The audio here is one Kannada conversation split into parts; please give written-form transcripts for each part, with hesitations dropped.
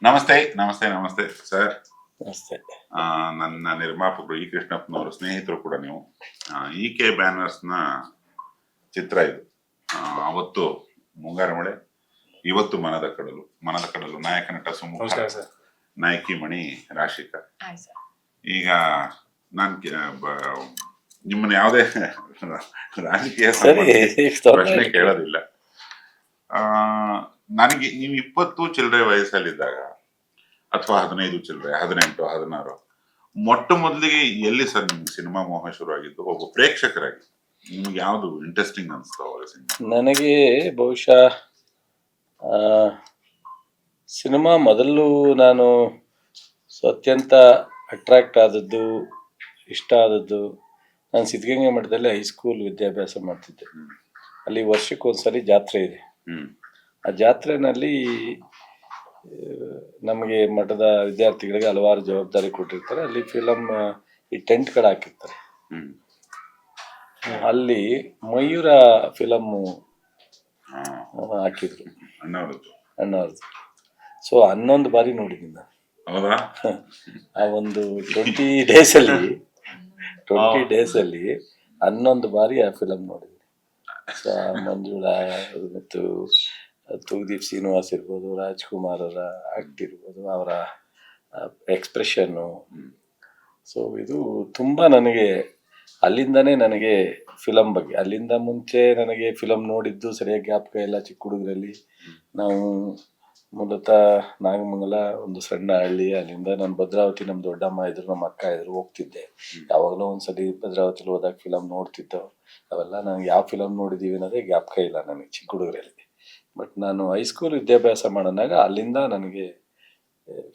ನಮಸ್ತೆ ನಮಸ್ತೆ ನಮಸ್ತೆ ಸರ್. ನಮಸ್ತೆ. ನನ್ನ ನಿರ್ಮಾಪಕರು ಇ ಕೃಷ್ಣಪ್ಪನವರು ಸ್ನೇಹಿತರು ಕೂಡ ನೀವು. ಇ ಕೆ ಬ್ಯಾನರ್ಸ್ನ ಚಿತ್ರ ಇದು. ಅವತ್ತು ಮುಂಗಾರು ಮಳೆ, ಇವತ್ತು ಮನದ ಕಡಲು ನಾಯಕ ನಟ ಸುಮುಖ, ನಾಯಕಿ ಮಣಿ ರಾಶಿಕಾ. ಈಗ ನಾನು ನಿಮ್ಮನ್ನ ಯಾವುದೇ ರಾಜಕೀಯ ಪ್ರಶ್ನೆ ಕೇಳೋದಿಲ್ಲ. ನನಗೆ ನೀವು 20 ಚಿಲ್ಲರೆ ವಯಸ್ಸಲ್ಲಿದ್ದಾಗ ಅಥವಾ 15 ಚಿಲ್ಲರೆ, 18, 16, ಮೊಟ್ಟ ಮೊದಲಿಗೆ ಎಲ್ಲಿ ಸರ್ ನಿಮ್ಗೆ ಸಿನಿಮಾ ಮೋಹ ಶುರುವಾಗಿದ್ದು? ಒಬ್ಬ ಪ್ರೇಕ್ಷಕರಾಗಿ ನಿಮ್ಗೆ ಯಾವ್ದು ಇಂಟ್ರೆಸ್ಟಿಂಗ್ ಅನ್ಸ್ತು ಅವಾಗ ಸಿನಿಮಾ? ನನಗೆ ಬಹುಶಃ ಸಿನಿಮಾ ಮೊದಲು ನಾನು ಅತ್ಯಂತ ಅಟ್ರಾಕ್ಟ್ ಆದದ್ದು, ಇಷ್ಟ ಆದದ್ದು, ನಾನು ಸಿದ್ಧಗಂಗೆ ಮಠದಲ್ಲಿ ಹೈಸ್ಕೂಲ್ ವಿದ್ಯಾಭ್ಯಾಸ ಮಾಡ್ತಿದ್ದೆ. ಅಲ್ಲಿ ವರ್ಷಕ್ಕೊಂದ್ಸಲಿ ಜಾತ್ರೆ ಇದೆ. ಆ ಜಾತ್ರೆನಲ್ಲಿ ನಮಗೆ ಮಠದ ವಿದ್ಯಾರ್ಥಿಗಳಿಗೆ ಹಲವಾರು ಜವಾಬ್ದಾರಿ ಕೊಟ್ಟಿರ್ತಾರೆ. ಅಲ್ಲಿ ಫಿಲಮ್ ಈ ಟೆಂಟ್ ಕಡೆ ಹಾಕಿರ್ತಾರೆ. ಅಲ್ಲಿ ಮಯೂರ ಫಿಲಮ್ ಹಾಕಿದ್ರು ಅಣ್ಣವ್ರದ್ದು. ಸೊ 11 ಬಾರಿ ನೋಡಿದ್ದೀನಿ ನಾನು. ಆ ಒಂದು 20 ಡೇಸಲ್ಲಿ 11 ಬಾರಿ ಆ ಫಿಲಮ್ ನೋಡಿದ್ದೀನಿ. ಮಂಜುಳಾ ಮತ್ತು ತೂದೀಪ್ ಶ್ರೀನಿವಾಸ್ ಇರ್ಬೋದು, ರಾಜ್ಕುಮಾರ್ ಅವರ ಆಕ್ಟ್ ಇರ್ಬೋದು, ಅವರ ಎಕ್ಸ್ಪ್ರೆಷನ್ನು. ಸೊ ಇದು ತುಂಬ ನನಗೆ ಅಲ್ಲಿಂದನೇ ನನಗೆ ಫಿಲಮ್ ಬಗ್ಗೆ, ಅಲ್ಲಿಂದ ಮುಂಚೆ ನನಗೆ ಫಿಲಮ್ ನೋಡಿದ್ದು ಸರಿಯಾಗಿ ಜ್ಞಾಪಕ ಇಲ್ಲ. ಚಿಕ್ಕ ಹುಡುಗರಲ್ಲಿ ನಾವು ಮೂಲತಃ ನಾಗಮಂಗಲ, ಒಂದು ಸಣ್ಣ ಹಳ್ಳಿ. ಅಲ್ಲಿಂದ ನಾನು ಭದ್ರಾವತಿ, ನಮ್ಮ ದೊಡ್ಡಮ್ಮ ಇದ್ರು, ನಮ್ಮ ಅಕ್ಕ ಇದ್ರು, ಹೋಗ್ತಿದ್ದೆ. ಯಾವಾಗಲೂ ಒಂದ್ಸಲಿ ಭದ್ರಾವತಿಲಿ ಹೋದಾಗ ಫಿಲಮ್ ನೋಡ್ತಿದ್ದೋ. ಅವೆಲ್ಲ ನನಗೆ ಯಾವ ಫಿಲಮ್ ನೋಡಿದ್ದೀವಿ ಅನ್ನೋದೇ ಜ್ಞಾಪಕ ಇಲ್ಲ ನನಗೆ ಚಿಕ್ಕ ಹುಡುಗರಲ್ಲಿ. ಬಟ್ ನಾನು ಹೈಸ್ಕೂಲ್ ವಿದ್ಯಾಭ್ಯಾಸ ಮಾಡೋದಾಗ ಅಲ್ಲಿಂದ ನನಗೆ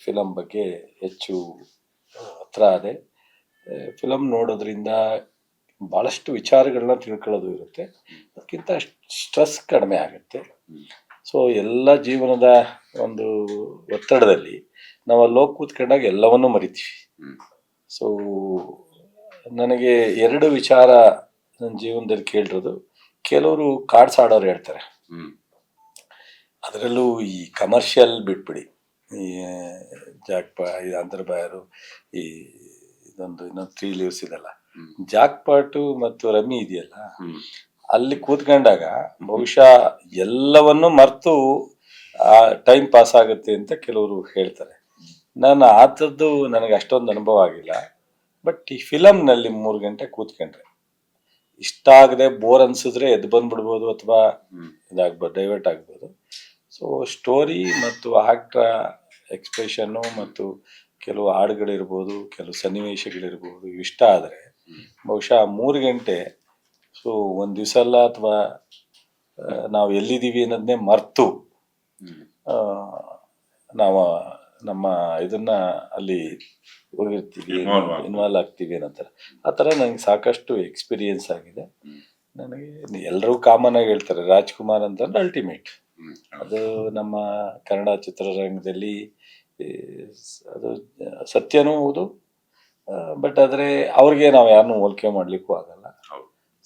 ಫಿಲಮ್ ಬಗ್ಗೆ ಹೆಚ್ಚು ಹತ್ರ ಆದೆ. ಫಿಲಮ್ ನೋಡೋದ್ರಿಂದ ಭಾಳಷ್ಟು ವಿಚಾರಗಳನ್ನ ತಿಳ್ಕೊಳ್ಳೋದು ಇರುತ್ತೆ, ಅದಕ್ಕಿಂತ ಸ್ಟ್ರೆಸ್ ಕಡಿಮೆ ಆಗುತ್ತೆ. ಸೊ ಎಲ್ಲ ಜೀವನದ ಒಂದು ಒತ್ತಡದಲ್ಲಿ ನಾವು ಅಲ್ಲಿ ಹೋಗಿ ಕೂತ್ಕೊಂಡಾಗ ಎಲ್ಲವನ್ನೂ ಮರಿತೀವಿ. ಸೊ ನನಗೆ 2 ವಿಚಾರ ನನ್ನ ಜೀವನದಲ್ಲಿ ಕೇಳಿರೋದು. ಕೆಲವರು ಕಾರ್ಡ್ಸ್ ಆಡೋರು ಹೇಳ್ತಾರೆ, ಅದರಲ್ಲೂ ಈ ಕಮರ್ಷಿಯಲ್ ಬಿಟ್ಬಿಡಿ, ಈ ಅಂತರ್ಬಾಯರು, ಈ ಇನ್ನೊಂದು 3 ಲೀವ್ಸ್ ಇದೆಲ್ಲ, ಜಾಕ್ಪಾಟು ಮತ್ತು ರಮ್ಮಿ ಇದೆಯಲ್ಲ, ಅಲ್ಲಿ ಕೂತ್ಕೊಂಡಾಗ ಬಹುಶಃ ಎಲ್ಲವನ್ನೂ ಮರೆತು ಟೈಮ್ ಪಾಸ್ ಆಗುತ್ತೆ ಅಂತ ಕೆಲವರು ಹೇಳ್ತಾರೆ. ನಾನು ಆತದ್ದು ನನಗೆ ಅಷ್ಟೊಂದು ಅನುಭವ ಆಗಿಲ್ಲ. ಬಟ್ ಈ ಫಿಲಮ್ನಲ್ಲಿ 3 ಗಂಟೆ ಕೂತ್ಕೊಂಡ್ರೆ ಇಷ್ಟ ಆಗದೆ ಬೋರ್ ಅನ್ಸಿದ್ರೆ ಎದ್ದು ಬಂದ್ಬಿಡ್ಬೋದು, ಅಥವಾ ಡೈವರ್ಟ್ ಆಗ್ಬೋದು. ಸೊ ಸ್ಟೋರಿ ಮತ್ತು ಆಕ್ಟ್ರ ಎಕ್ಸ್ಪ್ರೆಷನ್ನು ಮತ್ತು ಕೆಲವು ಹಾಡುಗಳಿರ್ಬೋದು, ಕೆಲವು ಸನ್ನಿವೇಶಗಳಿರ್ಬೋದು, ಇಷ್ಟ ಆದರೆ ಬಹುಶಃ 3 ಗಂಟೆ ಸೊ ಒಂದು ದಿವಸ ಅಲ್ಲ, ಅಥವಾ ನಾವು ಎಲ್ಲಿದ್ದೀವಿ ಅನ್ನೋದನ್ನೇ ಮರೆತು ನಾವು ನಮ್ಮ ಇದನ್ನ ಅಲ್ಲಿ ಹೋಗಿರ್ತೀವಿ, ಇನ್ವಾಲ್ವ್ ಆಗ್ತೀವಿ ಅನ್ನೋಂತಾರೆ. ಆ ಥರ ನನಗೆ ಸಾಕಷ್ಟು ಎಕ್ಸ್ಪೀರಿಯನ್ಸ್ ಆಗಿದೆ. ನನಗೆ ಎಲ್ಲರೂ ಕಾಮನ್ ಆಗಿ ಹೇಳ್ತಾರೆ ರಾಜ್ಕುಮಾರ್ ಅಂತಂದ್ರೆ ಅಲ್ಟಿಮೇಟ್. ಅದು ನಮ್ಮ ಕನ್ನಡ ಚಿತ್ರರಂಗದಲ್ಲಿ ಅದು ಸತ್ಯನೂ ಹೌದು. ಬಟ್ ಆದರೆ ಅವ್ರಿಗೆ ನಾವು ಯಾರನ್ನೂ ಹೋಲಿಕೆ ಮಾಡಲಿಕ್ಕೂ ಆಗಲ್ಲ.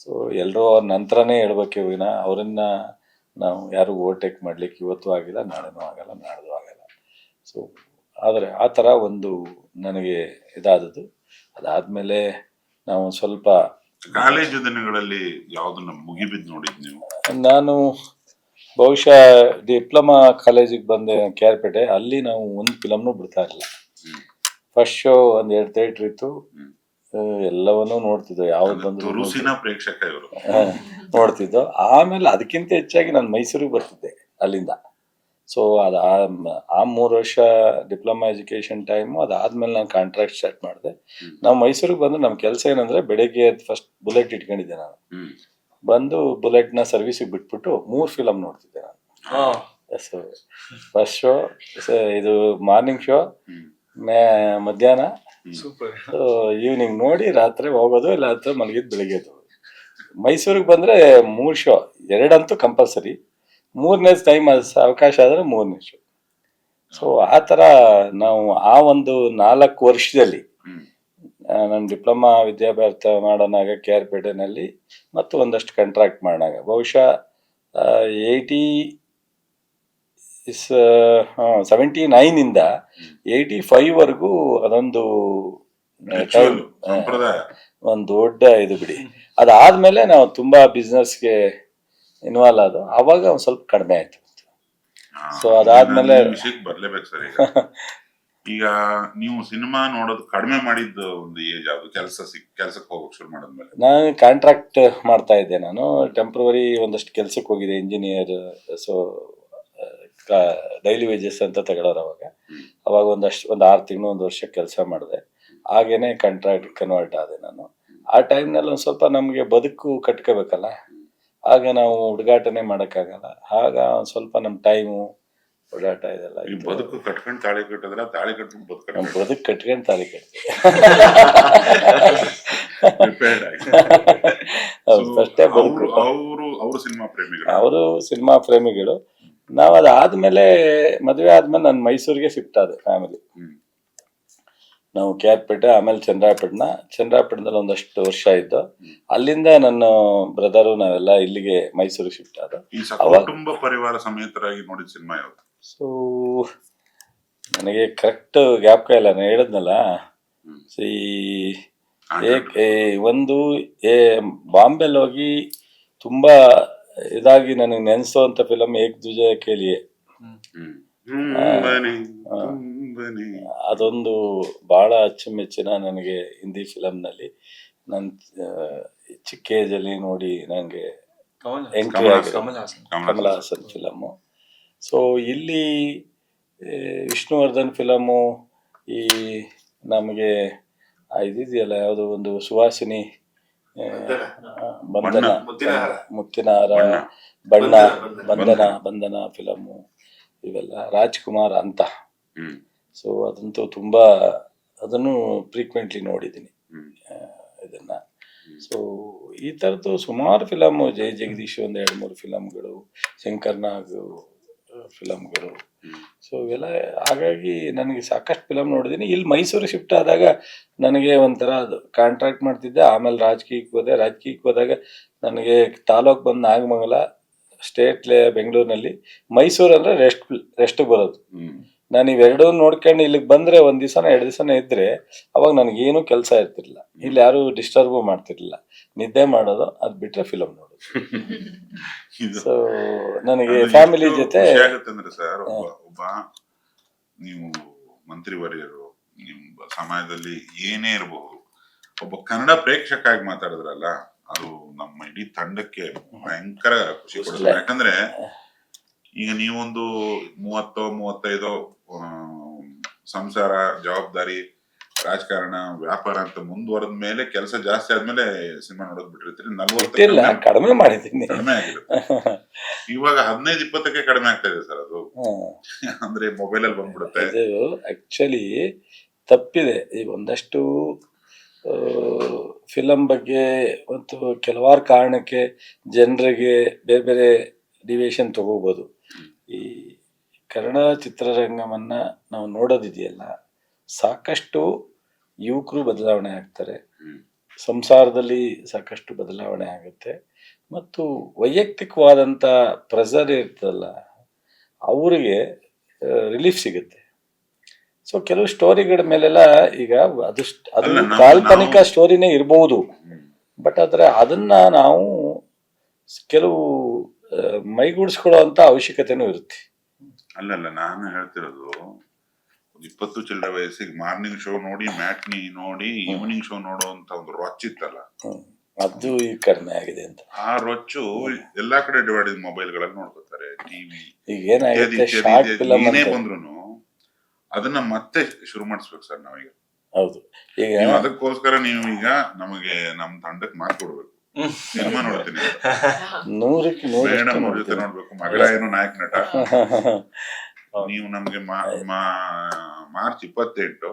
ಸೊ ಎಲ್ಲರೂ ಅವ್ರ ನಂತರನೇ ಹೇಳ್ಬೇಕೆ ವಿನ ಅವರನ್ನ ನಾವು ಯಾರು ಓವರ್ಟೇಕ್ ಮಾಡ್ಲಿಕ್ಕೆ ಇವತ್ತು ಆಗಿಲ್ಲ, ನಾಳೆನೂ ಆಗಲ್ಲ, ನಾಡ್ದು ಆಗಲ್ಲ. ಸೊ ಆದರೆ ಆ ಥರ ಒಂದು ನನಗೆ ಇದಾದದ್ದು. ಅದಾದಮೇಲೆ ನಾವು ಸ್ವಲ್ಪ ಕಾಲೇಜು ದಿನಗಳಲ್ಲಿ ಯಾವುದನ್ನ ಮುಗಿಬಿದ್ದು ನೋಡಿದ್ದು ನೀವು? ನಾನು ಬಹುಶಃ ಡಿಪ್ಲೊಮಾ ಕಾಲೇಜಿಗೆ ಬಂದೆ KR ಪೇಟೆ. ಅಲ್ಲಿ ನಾವು ಒಂದು ಫಿಲಮ್ನು ಬಿಡ್ತಾ ಇರಲಿಲ್ಲ. ಫಸ್ಟ್ ಶೋ 1-2 ಥಿಯೇಟ್ರ್ ಇತ್ತು, ಎಲ್ಲವನ್ನೂ ನೋಡ್ತಿದ್ದೋ, ಯಾವ್ದು ಬಂದ್ರು ನೋಡ್ತಿದ್ದೋ. ಆಮೇಲೆ ಅದಕ್ಕಿಂತ ಹೆಚ್ಚಾಗಿ ನಾನು ಮೈಸೂರಿಗೆ ಬರ್ತಿದ್ದೆ ಅಲ್ಲಿಂದ. ಸೊ ಅದು ಆ 3 ವರ್ಷ ಡಿಪ್ಲೊಮಾ ಎಜುಕೇಷನ್ ಟೈಮು. ಅದಾದ್ಮೇಲೆ ನಾನು ಕಾಂಟ್ರಾಕ್ಟ್ ಸ್ಟಾರ್ಟ್ ಮಾಡಿದೆ. ನಾವು ಮೈಸೂರಿಗೆ ಬಂದು ನಮ್ಮ ಕೆಲಸ ಏನಂದ್ರೆ, ಬೆಳಗ್ಗೆ ಫಸ್ಟ್ ಬುಲೆಟ್ ಇಟ್ಕೊಂಡಿದ್ದೆ ನಾನು. ಬಂದು ಬುಲೆಟ್ನ ಸರ್ವಿಸಿಗೆ ಬಿಟ್ಬಿಟ್ಟು 3 ಫಿಲಮ್ ನೋಡ್ತಿದ್ದೆ ನಾನು. ಸೊ ಫಸ್ಟ್ ಶೋ, ಇದು ಮಾರ್ನಿಂಗ್ ಶೋ, ಮಧ್ಯಾಹ್ನ, ಈವ್ನಿಂಗ್ ನೋಡಿ ರಾತ್ರಿ ಹೋಗೋದು, ಇಲ್ಲ ರಾತ್ರಿ ಮಲಗಿದ್ದು ಬೆಳಿಗ್ಗೆ ಎದ್ದು. ಮೈಸೂರಿಗೆ ಬಂದರೆ 3 ಶೋ, 2 ಅಂತೂ ಕಂಪಲ್ಸರಿ, 3ನೇ ಟೈಮ್ ಅವಕಾಶ ಆದರೆ 3ನೇ ಶೋ. ಸೊ ಆ ಥರ ನಾವು ಆ ಒಂದು 4 ವರ್ಷದಲ್ಲಿ ನಾನು ಡಿಪ್ಲೊಮಾ ವಿದ್ಯಾಭ್ಯಾಸ ಮಾಡೋನಾಗ KR ಪೇಟೆನಲ್ಲಿ ಮತ್ತು ಒಂದಷ್ಟು ಕಾಂಟ್ರಾಕ್ಟ್ ಮಾಡೋಣ, ಬಹುಶಃ ಇಸ್ 79 ಇಂದ 85 ವರೆಗೂ ಅದೊಂದು Ritual, ಸಂಪ್ರದಾಯ. ಒಂದು ದೊಡ್ಡ ಇದು ಬಿಡಿ. ಅದಾದ್ಮೇಲೆ ನಾವು ತುಂಬಾ ಬಿಸ್ನೆಸ್ಗೆ ಇನ್ವಾಲ್ವ್ ಆದ ಅವಾಗ ಒಂದ್ ಸ್ವಲ್ಪ ಕಡಿಮೆ ಆಯ್ತು. So ಅದಾದ್ಮೇಲೆ ನಾನು ಈ ವಿಷಯಕ್ಕೆ ಬರ್ಲೇಬೇಕು ಸರ್. ಈಗ ನೀವು ಸಿನಿಮಾ ನೋಡೋದು ಕಡಿಮೆ ಮಾಡಿದ್ದು ಒಂದು ಏಜ್ ಯಾವ್ದು? ಕೆಲ್ಸಕ್ಕೆ ಹೋಗಕ್ ಶುರು ಮಾಡಿದ್ಮೇಲೆ? ನಾನು ಕಾಂಟ್ರಾಕ್ಟ್ ಮಾಡ್ತಾ ಇದ್ದೆ. ನಾನು ಟೆಂಪ್ರವರಿ ಒಂದಷ್ಟು ಕೆಲ್ಸಕ್ಕೆ ಹೋಗಿದೆ, ಇಂಜಿನಿಯರ್. ಸೊ ಡೈಲಿ ವೇಜಸ್ ಅಂತ ತಗೊಳ್ಳೋರು ಅವಾಗ ಒಂದು 6 ತಿಂಗಳು 1 ವರ್ಷ ಕೆಲಸ ಮಾಡಿದೆ. ಹಾಗೇನೆ ಕಾಂಟ್ರಾಕ್ಟ್ ಕನ್ವರ್ಟ್ ಆದೆ ನಾನು. ಆ ಟೈಮ್ನಲ್ಲಿ ಒಂದು ಸ್ವಲ್ಪ ನಮಗೆ ಬದುಕು ಕಟ್ಕೋಬೇಕಲ್ಲ, ಆಗ ನಾವು ಹುಡುಗಾಟನೆ ಮಾಡೋಕ್ಕಾಗಲ್ಲ. ಆಗ ಒಂದು ಸ್ವಲ್ಪ ನಮ್ಮ ಟೈಮು ಓಡಾಟ ಇದೆಲ್ಲ ಈ ಬದುಕು ಕಟ್ಕೊಂಡು ತಾಳಿ ಕಟ್ಟಿದ್ರ, ತಾಳಿ ಕಟ್ಕೊಂಡು ಬದುಕು ಕಟ್ಕೊಂಡು ತಾಳಿ ಕಟ್ತೀವಿ. ಅಷ್ಟೇ ಬದುಕು. ಅವರು ಸಿನಿಮಾ ಪ್ರೇಮಿಗಳು. ಅವರು ಸಿನಿಮಾ ಪ್ರೇಮಿಗಳು. ನಾವು ಅದಾದ್ಮೇಲೆ ಮದುವೆ ಆದ್ಮೇಲೆ ನಾನು ಮೈಸೂರಿಗೆ ಶಿಫ್ಟ್ ಆದೆ ಫ್ಯಾಮಿಲಿ. ನಾವು KR ಪೇಟೆ, ಆಮೇಲೆ ಚಂದ್ರಾಪಟ್ಟಣದಲ್ಲಿ ಒಂದಷ್ಟು ವರ್ಷ ಇದ್ದು. ಅಲ್ಲಿಂದ ನನ್ನ ಬ್ರದರು ನಾವೆಲ್ಲ ಇಲ್ಲಿಗೆ ಮೈಸೂರಿಗೆ ಶಿಫ್ಟ್ ಆದ. ಕುಟುಂಬ ಪರಿವಾರ ಸಮೇತರಾಗಿ ನೋಡಿದ ಸಿನಿಮಾ ಯಾವುದು? ಸೊ ನನಗೆ ಕರೆಕ್ಟ್ ಜ್ಞಾಪಕ ಇಲ್ಲ, ನಾನು ಹೇಳಿದ್ನಲ್ಲ. ಒಂದು ಬಾಂಬೆಲ್ ಹೋಗಿ ತುಂಬಾ ಇದಾಗಿ ನನಗೆ ನೆನೆಸೋಂಥ ಫಿಲಮ್ ಏಕ್ ದುಜೆ ಕೇಳಿಯೇ. ಅದೊಂದು ಬಹಳ ಅಚ್ಚುಮೆಚ್ಚಿನ ನನಗೆ ಹಿಂದಿ ಫಿಲಮ್ನಲ್ಲಿ. ನಾನು ಚಿಕ್ಕ ಏಜಲ್ಲಿ ನೋಡಿ ನನಗೆ ಎಂಟ್ರಿ ಆಗಿದೆ ಕಮಲ್ ಹಾಸನ್ ಫಿಲಮ್ಮು. ಸೊ ಇಲ್ಲಿ ವಿಷ್ಣುವರ್ಧನ್ ಫಿಲಮ್ಮು, ಈ ನಮಗೆ ಇದಿದೆಯಲ್ಲ ಯಾವುದು ಒಂದು ಸುವಾಸಿನಿ, ಬಂಧನ, ಮುತ್ತಿನ ಹಾರ, ಬಂಧನ ಫಿಲಮ್ಮು, ಇವೆಲ್ಲ ರಾಜ್ಕುಮಾರ್ ಅಂತ. ಸೊ ಅದಂತೂ ತುಂಬಾ, ಅದನ್ನು ಫ್ರೀಕ್ವೆಂಟ್ಲಿ ನೋಡಿದ್ದೀನಿ ಇದನ್ನ. ಸೊ ಈ ಥರದ್ದು ಸುಮಾರು ಫಿಲಮ್ಮು, ಜೈ ಜಗದೀಶ್ ಒಂದು 2-3 ಫಿಲಮ್ಗಳು, ಶಂಕರ್ ನಾಗ್ ಫಿಲಮ್ಗಳು. ಸೊ ಇವೆಲ್ಲ ಹಾಗಾಗಿ ನನಗೆ ಸಾಕಷ್ಟು ಫಿಲಮ್ ನೋಡಿದ್ದೀನಿ. ಇಲ್ಲಿ ಮೈಸೂರು ಶಿಫ್ಟ್ ಆದಾಗ ನನಗೆ ಒಂಥರ ಅದು ಕಾಂಟ್ರಾಕ್ಟ್ ಮಾಡ್ತಿದ್ದೆ. ಆಮೇಲೆ ರಾಜಕೀಯಕ್ಕೆ ಹೋದಾಗ ನನಗೆ ತಾಲೂಕು ಬಂದು ನಾಗಮಂಗಲ, ಸ್ಟೇಟ್ ಬೆಂಗಳೂರಿನಲ್ಲಿ. ಮೈಸೂರು ಅಂದರೆ ರೆಸ್ಟ್ಗೆ ಬರೋದು. ನಾನು ಇವೆರಡೂ ನೋಡ್ಕೊಂಡು ಇಲ್ಲಿಗೆ ಬಂದರೆ 1 ದಿವಸನ 2 ದಿವಸನ ಇದ್ದರೆ ಅವಾಗ ನನಗೇನು ಕೆಲಸ ಇರ್ತಿರ್ಲಿಲ್ಲ. ಇಲ್ಲಿ ಯಾರು ಡಿಸ್ಟರ್ಬು ಮಾಡ್ತಿರ್ಲಿಲ್ಲ. ನಿದ್ದೆ ಮಾಡೋದು, ಅದು ಬಿಟ್ಟರೆ ಫಿಲಮ್ ನೋಡೋದು. ಸೊ ನನಗೆ ಫ್ಯಾಮಿಲಿ ಜೊತೆ ಸರ್, ಒಬ್ಬ ನೀವು ಮಂತ್ರಿವರ್ಯರು, ನಿಮ್ಮ ಸಮಾಜದಲ್ಲಿ ಏನೇ ಇರಬಹುದು, ಒಬ್ಬ ಕನ್ನಡ ಪ್ರೇಕ್ಷಕ ಆಗಿ ಮಾತಾಡಿದ್ರಲ್ಲ, ಅದು ನಮ್ಮ ಇಡೀ ತಂಡಕ್ಕೆ ಭಯಂಕರ ಖುಷಿ ಕೊಡುತ್ತೆ. ಯಾಕಂದ್ರೆ ಈಗ ನೀವೊಂದು 30-35 ಸಂಸಾರ, ಜವಾಬ್ದಾರಿ, ರಾಜಕಾರಣ, ವ್ಯಾಪಾರ ಅಂತ ಮುಂದುವರೆದ ಮೇಲೆ, ಕೆಲಸ ಜಾಸ್ತಿ ಆದ್ಮೇಲೆ ಸಿನಿಮಾ ನೋಡೋದ್ ಬಿಟ್ಟಿರ್ತೀರಿ. 40 ಕಡಿಮೆ ಮಾಡಿದ್ದೀನಿ, ಕಡಿಮೆ ಆಗಿರುತ್ತೆ. ಇವಾಗ 15-20ಕ್ಕೆ ಕಡಿಮೆ ಆಗ್ತಾ ಇದೆ ಸರ್. ಅದು ಅಂದ್ರೆ ಮೊಬೈಲ್ ಅಲ್ಲಿ ಬಂದ್ಬಿಡುತ್ತೆ. ಆಕ್ಚುಲಿ ತಪ್ಪಿದೆ. ಈಗ ಒಂದಷ್ಟು ಫಿಲಮ್ ಬಗ್ಗೆ ಮತ್ತು ಕೆಲವಾರು ಕಾರಣಕ್ಕೆ ಜನರಿಗೆ ಬೇರೆ ಬೇರೆ ಡಿವಿಯೇಷನ್ ತಗೋಬೋದು. ಈ ಕನ್ನಡ ಚಿತ್ರರಂಗವನ್ನ ನಾವು ನೋಡೋದಿದೆಯಲ್ಲ, ಸಾಕಷ್ಟು ಯುವಕರು ಬದಲಾವಣೆ ಆಗ್ತಾರೆ, ಸಂಸಾರದಲ್ಲಿ ಸಾಕಷ್ಟು ಬದಲಾವಣೆ ಆಗುತ್ತೆ, ಮತ್ತು ವೈಯಕ್ತಿಕವಾದಂಥ ಪ್ರೆಷರ್ ಇರ್ತದಲ್ಲ, ಅವರಿಗೆ ರಿಲೀಫ್ ಸಿಗುತ್ತೆ. ಸೊ ಕೆಲವು ಸ್ಟೋರಿಗಳ ಮೇಲೆಲ್ಲ ಈಗ ಅದು ಕಾಲ್ಪನಿಕ ಸ್ಟೋರಿನೇ ಇರಬಹುದು, ಬಟ್ ಆದರೆ ಅದನ್ನ ನಾವು ಕೆಲವು ಮೈಗೂಡಿಸ್ಕೊಳ್ಳುವಂತ ಅವಶ್ಯಕತೆನೂ ಇರುತ್ತೆ. ಅಲ್ಲಲ್ಲ, ನಾನು ಹೇಳ್ತಿರೋದು 20 ಚಿಲ್ಲರೆ ವಯಸ್ಸಿಗೆ ಮಾರ್ನಿಂಗ್ ಶೋ ನೋಡಿ, ಮ್ಯಾಟ್ನಿ ನೋಡಿ, ಈವ್ನಿಂಗ್ ಶೋ ನೋಡುವಂತ ಒಂದು ರೊಚ್ಚಿತ್ತಲ್ಲ, ಅದು ಈಗ ಕಡಿಮೆ ಆಗಿದೆ ಅಂತ. ಆ ರೊಚ್ಚು ಎಲ್ಲಾ ಕಡೆ ಡಿವೈಡ್ ಮೊಬೈಲ್ಗಳಲ್ಲಿ ನೋಡ್ಕೋತಾರೆ, ಟಿವಿ, ಈಗ ಏನೇ ಬಂದ್ರು ಅದನ್ನ ಮತ್ತೆ ಶುರು ಮಾಡಿಸ್ಬೇಕು ಸರ್ ನಾವೀಗ. ಹೌದು, ಈಗ ಅದಕ್ಕೋಸ್ಕರ ನೀವು ಈಗ ನಮಗೆ ನಮ್ಮ ತಂಡಕ್ಕೆ ಮಾತು ಕೊಡ್ಬೇಕು. ಸಿನಿಮಾ ನೋಡ್ತೀನಿ, 100ಕ್ಕೆ 100 ಜೊತೆ ನೋಡ್ಬೇಕು. ಮಗಳ ಏನು ನಾಯಕ ನಟ. ನೀವು ನಮ್ಗೆ ಮಾರ್ಚ್ 28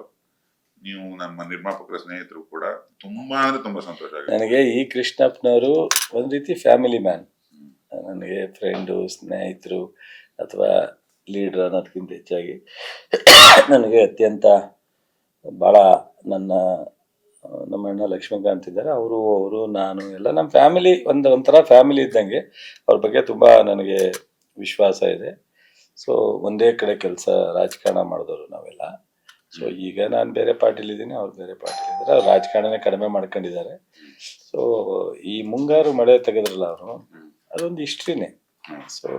ನೀವು ನಮ್ಮ ನಿರ್ಮಾಪಕರ ಸ್ನೇಹಿತರು ಕೂಡ ತುಂಬಾ ಅಂದ್ರೆ ತುಂಬಾ ಸಂತೋಷ ಆಗಿದೆ ನನಗೆ. ಈ ಕೃಷ್ಣಪ್ಪನವರು ಒಂದ್ ರೀತಿ ಫ್ಯಾಮಿಲಿ ಮ್ಯಾನ್. ನನಗೆ ಫ್ರೆಂಡು, ಸ್ನೇಹಿತರು ಅಥವಾ ಲೀಡರ್ ಅನ್ನೋದಕ್ಕಿಂತ ಹೆಚ್ಚಾಗಿ ನನಗೆ ಅತ್ಯಂತ ಭಾಳ ನಮ್ಮ ಅಣ್ಣ ಲಕ್ಷ್ಮೀಕಾಂತ್ ಇದ್ದಾರೆ, ಅವರು ನಾನು ಎಲ್ಲ ನಮ್ಮ ಫ್ಯಾಮಿಲಿ ಒಂಥರ ಫ್ಯಾಮಿಲಿ ಇದ್ದಂಗೆ. ಅವ್ರ ಬಗ್ಗೆ ತುಂಬ ನನಗೆ ವಿಶ್ವಾಸ ಇದೆ. ಸೊ ಒಂದೇ ಕಡೆ ಕೆಲಸ ರಾಜಕಾರಣ ಮಾಡಿದವರು ನಾವೆಲ್ಲ. ಸೊ ಈಗ ನಾನು ಬೇರೆ ಪಾರ್ಟಿಲಿದ್ದೀನಿ, ಅವ್ರು ಬೇರೆ ಪಾರ್ಟಿಲಿದ್ದಾರೆ. ಅವ್ರು ರಾಜಕಾರಣನೇ ಕಡಿಮೆ ಮಾಡ್ಕೊಂಡಿದ್ದಾರೆ. ಸೊ ಈ ಮುಂಗಾರು ಮಳೆ ತೆಗೆದ್ರಲ್ಲ ಅವರು, ಅದೊಂದು ಹಿಸ್ಟ್ರಿನೇ. ಸೊ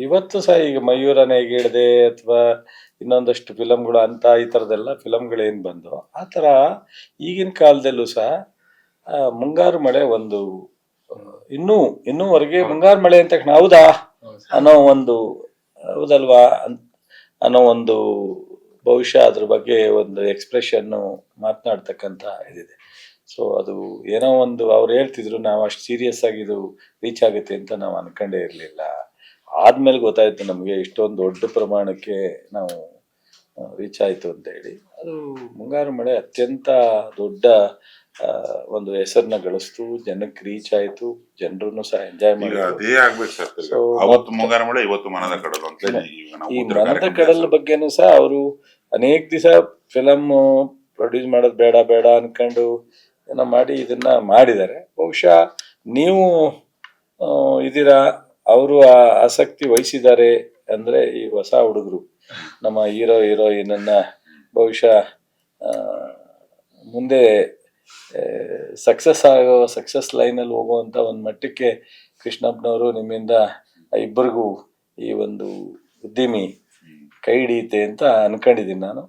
ಇವತ್ತು ಸಹ ಈಗ ಮಯೂರನ ಹೇಳಿದೆ ಅಥವಾ ಇನ್ನೊಂದಷ್ಟು ಫಿಲಮ್ಗಳು ಅಂತ ಈ ಥರದ್ದೆಲ್ಲ ಫಿಲಮ್ಗಳೇನು ಬಂದು ಆ ಥರ ಈಗಿನ ಕಾಲದಲ್ಲೂ ಸಹ ಮುಂಗಾರು ಮಳೆ ಒಂದು ಇನ್ನೂವರೆಗೆ ಮುಂಗಾರು ಮಳೆ ಅಂತ ತಕ್ಷಣ ಹೌದಾ ಅನ್ನೋ ಒಂದು ಹೌದಲ್ವಾ ಅನ್ನೋ ಒಂದು ಬಹುಶಃ ಅದ್ರ ಬಗ್ಗೆ ಒಂದು ಎಕ್ಸ್ಪ್ರೆಷನ್ನು ಮಾತನಾಡ್ತಕ್ಕಂಥ ಇದಿದೆ. ಸೊ ಅದು ಏನೋ ಒಂದು ಅವ್ರು ಹೇಳ್ತಿದ್ರು, ನಾವು ಅಷ್ಟು ಸೀರಿಯಸ್ ಆಗಿ ಇದು ರೀಚ್ ಆಗುತ್ತೆ ಅಂತ ನಾವು ಅನ್ಕೊಂಡೇ ಇರಲಿಲ್ಲ. ಆದ್ಮೇಲೆ ಗೊತ್ತಾಯ್ತು ನಮಗೆ ಇಷ್ಟೊಂದು ದೊಡ್ಡ ಪ್ರಮಾಣಕ್ಕೆ ನಾವು ರೀಚ್ ಆಯ್ತು ಅಂತ ಹೇಳಿ. ಅದು ಮುಂಗಾರು ಮಳೆ ಅತ್ಯಂತ ದೊಡ್ಡ ಒಂದು ಹೆಸರನ್ನ ಗಳಿಸ್ತು, ಜನಕ್ಕೆ ರೀಚ್ ಆಯ್ತು, ಜನರನ್ನು ಸಹ ಎಂಜಾಯ್ ಈಗ ಮಾಡಿದ್ರು. ಅದೇ ಆಗ್ಬೇಕು ಸರ್. So, ಅವತ್ತು ಮುಂಗಾರು ಮಳೆ, ಇವತ್ತು ಮನದ ಕಡಲು ಅಂತ ಹೇಳಿ ಈಗ ನಾವು ಈ ಉತ್ತರ ಮನದ ಕಾರ್ಯಕ್ರಮ ಕಡಲ ಬಗ್ಗೆನೂ ಸಹ ಅವರು ಅನೇಕ ದಿವಸ ಫಿಲಮ್ ಪ್ರೊಡ್ಯೂಸ್ ಮಾಡೋದು ಬೇಡ ಬೇಡ ಅನ್ಕೊಂಡು ಏನೋ ಮಾಡಿ ಇದನ್ನ ಮಾಡಿದ್ದಾರೆ. ಬಹುಶಃ ನೀವು ಇದೀರಾ, ಅವರು ಆಸಕ್ತಿ ವಹಿಸಿದ್ದಾರೆ ಅಂದ್ರೆ ಈ ಹೊಸ ಹುಡುಗರು ನಮ್ಮ ಹೀರೋಯಿನನ್ನ ಬಹುಶಃ ಮುಂದೆ ಸಕ್ಸಸ್ ಲೈನಲ್ಲಿ ಹೋಗುವಂತ ಒಂದು ಮಟ್ಟಕ್ಕೆ ಕೃಷ್ಣಪ್ಪನವರು ನಿಮ್ಮಿಂದ ಇಬ್ಬರಿಗೂ ಈ ಒಂದು ಉದ್ಯಮಿ ಕೈ ಹಿಡಿಯುತ್ತೆ ಅಂತ ಅನ್ಕೊಂಡಿದ್ದೀನಿ ನಾನು.